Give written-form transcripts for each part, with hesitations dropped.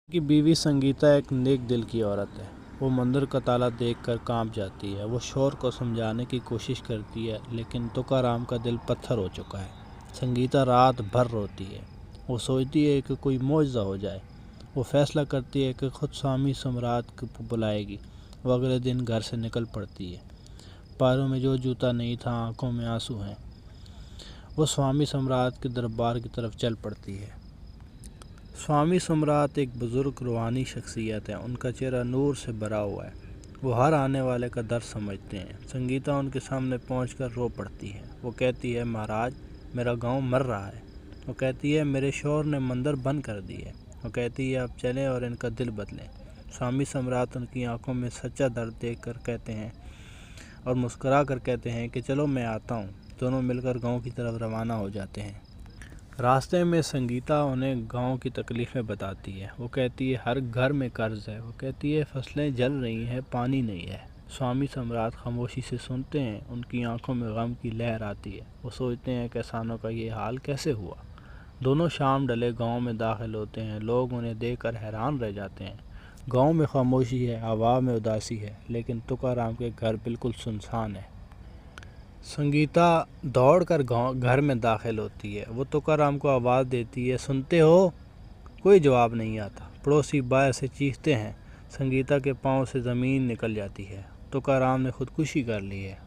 की बीवी संगीता एक नेक दिल की औरत है। वो मंदिर का ताला देखकर कांप जाती है। वो शोर को समझाने की कोशिश करती है, लेकिन तुकाराम का दिल पत्थर हो चुका है। संगीता रात भर रोती है। वो सोचती है कि कोई मौजज़ा हो जाए। वो फैसला करती है कि खुद स्वामी सम्राट को बुलाएगी। वो अगले दिन घर से निकल पड़ती है। पैरों में जो जूता नहीं था, आंखों में आंसू हैं। वो स्वामी सम्राट के दरबार की तरफ चल पड़ती है। स्वामी सम्राट एक बुज़ुर्ग रूहानी शख्सियत है। उनका चेहरा नूर से भरा हुआ है। वो हर आने वाले का दर्द समझते हैं। संगीता उनके सामने पहुंचकर रो पड़ती है। वो कहती है, महाराज, मेरा गांव मर रहा है। वो कहती है, मेरे शौहर ने मंदिर बंद कर दी है। वो कहती है, अब चलें और इनका दिल बदलें। स्वामी सम्राट उनकी आंखों में सच्चा दर्द देख कर कहते हैं और मुस्कुरा कर कहते हैं कि चलो मैं आता हूँ। दोनों मिलकर गाँव की तरफ रवाना हो जाते हैं। रास्ते में संगीता उन्हें गांव की तकलीफ़ें बताती है। वो कहती है, हर घर में कर्ज है। वो कहती है, फसलें जल रही हैं, पानी नहीं है। स्वामी सम्राट खामोशी से सुनते हैं। उनकी आंखों में गम की लहर आती है। वो सोचते हैं, किसानों का ये हाल कैसे हुआ। दोनों शाम डले गांव में दाखिल होते हैं। लोग उन्हें देखकर हैरान रह जाते हैं। गांव में खामोशी है, हवा में उदासी है, लेकिन तुकाराम के घर बिल्कुल सुनसान है। संगीता दौड़कर घर में दाखिल होती है। वो तुकाराम को आवाज़ देती है, सुनते हो? कोई जवाब नहीं आता। पड़ोसी बाहर से चीखते हैं। संगीता के पांव से ज़मीन निकल जाती है। तुकाराम ने खुदकुशी कर ली है।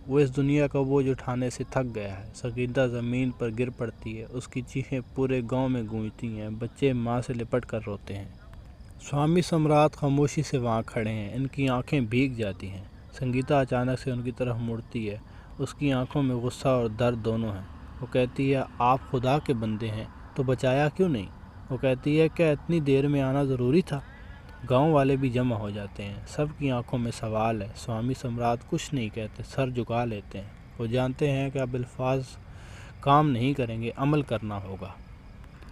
वो इस दुनिया का बोझ उठाने से थक गया है। संगीता ज़मीन पर गिर पड़ती है। उसकी चीखें पूरे गांव में गूंजती हैं। बच्चे माँ से लिपट कर रोते हैं। स्वामी सम्राट खामोशी से वहाँ खड़े हैं। इनकी आंखें भीग जाती हैं। संगीता अचानक से उनकी तरफ मुड़ती है। उसकी आंखों में गुस्सा और दर्द दोनों हैं। वो कहती है, आप खुदा के बंदे हैं तो बचाया क्यों नहीं? वो कहती है, क्या इतनी देर में आना ज़रूरी था? गांव वाले भी जमा हो जाते हैं। सबकी आंखों में सवाल है। स्वामी सम्राट कुछ नहीं कहते, सर झुका लेते हैं। वो जानते हैं कि अब अल्फाज काम नहीं करेंगे, अमल करना होगा।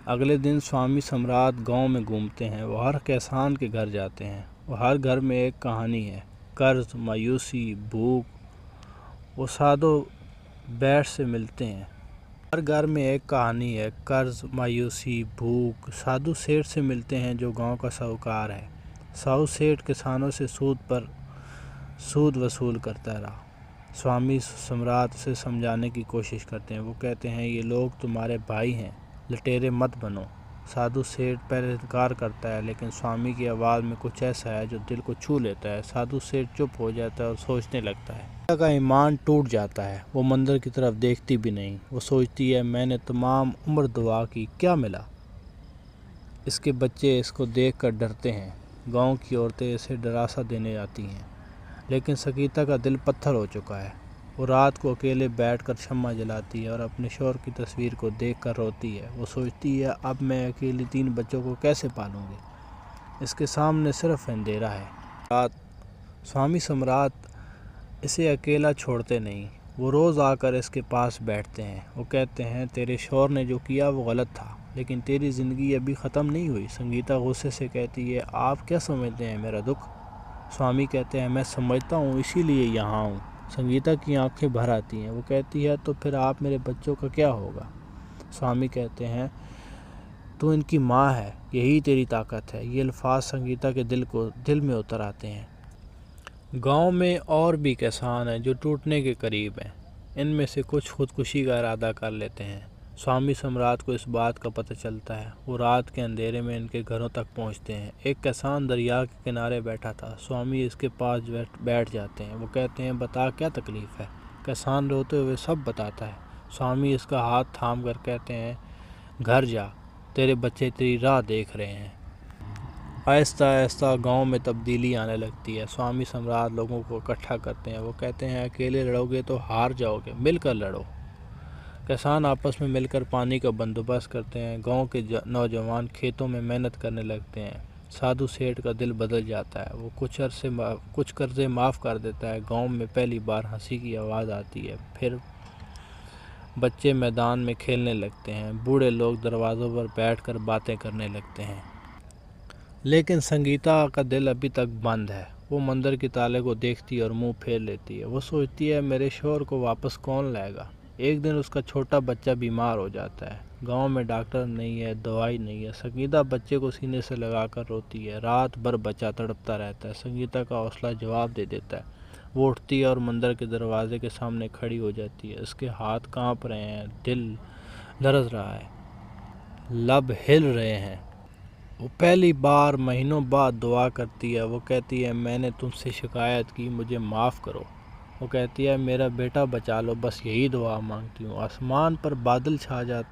अगले दिन स्वामी सम्राट गांव में घूमते हैं। वो हर किसान के घर जाते हैं। वो हर घर में एक कहानी है, कर्ज, मायूसी, भूख। वो साधु बैठ से मिलते हैं। हर घर में एक कहानी है, कर्ज, मायूसी, भूख। साधु सेठ से मिलते हैं जो गांव का साहूकार है। साहू सेठ किसानों से सूद वसूल करता रहा। स्वामी सम्राट उसे समझाने की कोशिश करते हैं। वो कहते हैं, ये लोग तुम्हारे भाई हैं, लुटेरे मत बनो। साधु सेठ पहले इनकार करता है, लेकिन स्वामी की आवाज़ में कुछ ऐसा है जो दिल को छू लेता है। साधु सेठ चुप हो जाता है और सोचने लगता है। का ईमान टूट जाता है। वो मंदिर की तरफ देखती भी नहीं। वो सोचती है, मैंने तमाम उम्र दुआ की, क्या मिला? इसके बच्चे इसको देखकर डरते हैं। गांव की औरतें इसे दिलासा देने आती हैं, लेकिन संगीता का दिल पत्थर हो चुका है। वो रात को अकेले बैठकर शम्मा जलाती है और अपने शौहर की तस्वीर को देखकर रोती है। वो सोचती है, अब मैं अकेली 3 बच्चों को कैसे पालूंगी? इसके सामने सिर्फ अंधेरा है। रात स्वामी सम्राट इसे अकेला छोड़ते नहीं। वो रोज़ आकर इसके पास बैठते हैं। वो कहते हैं, तेरे शौहर ने जो किया वो गलत था, लेकिन तेरी ज़िंदगी अभी ख़त्म नहीं हुई। संगीता गुस्से से कहती है, आप क्या समझते हैं मेरा दुख? स्वामी कहते हैं, मैं समझता हूँ, इसीलिए यहाँ हूँ। संगीता की आंखें भर आती हैं। वो कहती है, तो फिर आप मेरे बच्चों का क्या होगा? स्वामी कहते हैं, तू इनकी माँ है, यही तेरी ताकत है। ये अल्फाज संगीता के दिल में उतर आते हैं। गांव में और भी किसान हैं जो टूटने के करीब हैं। इनमें से कुछ खुदकुशी का इरादा कर लेते हैं। स्वामी सम्राट को इस बात का पता चलता है। वो रात के अंधेरे में इनके घरों तक पहुंचते हैं। एक किसान दरिया के किनारे बैठा था। स्वामी इसके पास बैठ जाते हैं। वो कहते हैं, बता क्या तकलीफ़ है? किसान रोते हुए सब बताता है। स्वामी इसका हाथ थाम कर कहते हैं, घर जा, तेरे बच्चे तेरी राह देख रहे हैं। आहिस्ता आहिस्ता गांव में तब्दीली आने लगती है। स्वामी सम्राट लोगों को इकट्ठा करते हैं। वो कहते हैं, अकेले लड़ोगे तो हार जाओगे, मिलकर लड़ो। किसान आपस में मिलकर पानी का बंदोबस्त करते हैं। गांव के नौजवान खेतों में मेहनत करने लगते हैं। साधु सेठ का दिल बदल जाता है। वो कुछ कर्जे माफ़ कर देता है। गांव में पहली बार हंसी की आवाज़ आती है। फिर बच्चे मैदान में खेलने लगते हैं। बूढ़े लोग दरवाज़ों पर बैठकर बातें करने लगते हैं। लेकिन संगीता का दिल अभी तक बंद है। वो मंदिर के ताले को देखती है और मुंह फेर लेती है। वो सोचती है, मेरे शौहर को वापस कौन लाएगा? एक दिन उसका छोटा बच्चा बीमार हो जाता है। گاؤں میں ڈاکٹر نہیں ہے، دوائی نہیں ہے۔ سنگیتا بچے کو سینے سے لگا کر روتی ہے۔ رات بھر بچہ تڑپتا رہتا ہے۔ سنگیتا کا حوصلہ جواب دے دیتا ہے۔ وہ اٹھتی ہے اور مندر کے دروازے کے سامنے کھڑی ہو جاتی ہے۔ اس کے ہاتھ کانپ رہے ہیں، دل لرز رہا ہے، لب ہل رہے ہیں۔ وہ پہلی بار مہینوں بعد دعا کرتی ہے۔ وہ کہتی ہے میں نے تم سے شکایت کی، مجھے معاف کرو۔ وہ کہتی ہے میرا بیٹا بچا لو، بس یہی دعا مانگتی ہوں۔ آسمان پر بادل چھا جاتے